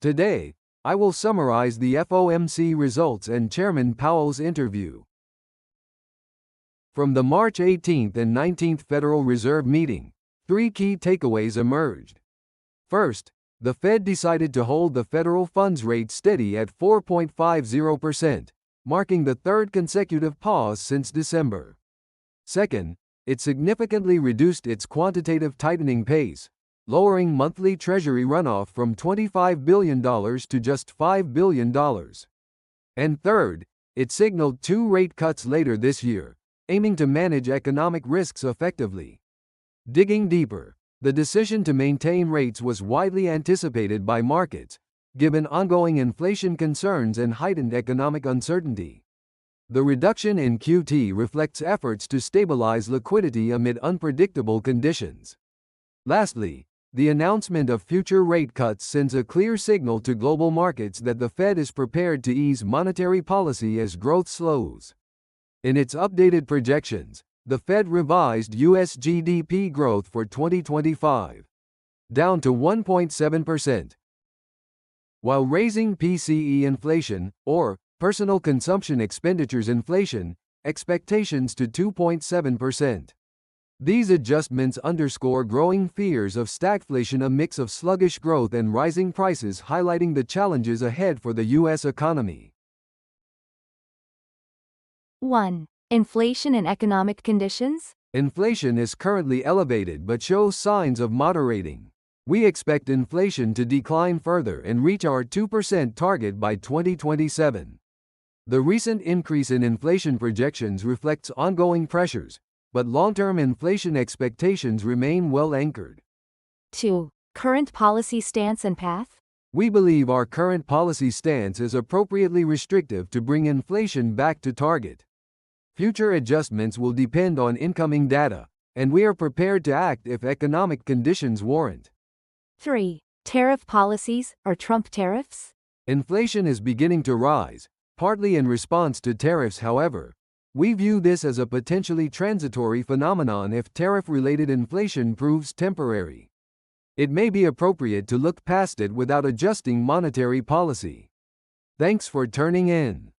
Today, I will summarize the FOMC results and Chairman Powell's interview. From the March 18th and 19th Federal Reserve meeting, three key takeaways emerged. First, the Fed decided to hold the federal funds rate steady at 4.50%, marking the third consecutive pause since December. Second, it significantly reduced its quantitative tightening pace, lowering monthly Treasury runoff from $25 billion to just $5 billion. And third, it signaled two rate cuts later this year, aiming to manage economic risks effectively. Digging deeper, the decision to maintain rates was widely anticipated by markets, given ongoing inflation concerns and heightened economic uncertainty. The reduction in QT reflects efforts to stabilize liquidity amid unpredictable conditions. Lastly, the announcement of future rate cuts sends a clear signal to global markets that the Fed is prepared to ease monetary policy as growth slows. In its updated projections, the Fed revised U.S. GDP growth for 2025 down to 1.7%, while raising PCE inflation, or personal consumption expenditures inflation, expectations to 2.7%. These adjustments underscore growing fears of stagflation, a mix of sluggish growth and rising prices, highlighting the challenges ahead for the U.S. economy. 1. Inflation and economic conditions? Inflation is currently elevated but shows signs of moderating. We expect inflation to decline further and reach our 2% target by 2027. The recent increase in inflation projections reflects ongoing pressures, but long-term inflation expectations remain well anchored. 2. Current policy stance and path? We believe our current policy stance is appropriately restrictive to bring inflation back to target. Future adjustments will depend on incoming data, and we are prepared to act if economic conditions warrant. 3. Tariff policies, or Trump tariffs? Inflation is beginning to rise, partly in response to tariffs. However, we view this as a potentially transitory phenomenon if tariff-related inflation proves temporary. It may be appropriate to look past it without adjusting monetary policy. Thanks for tuning in.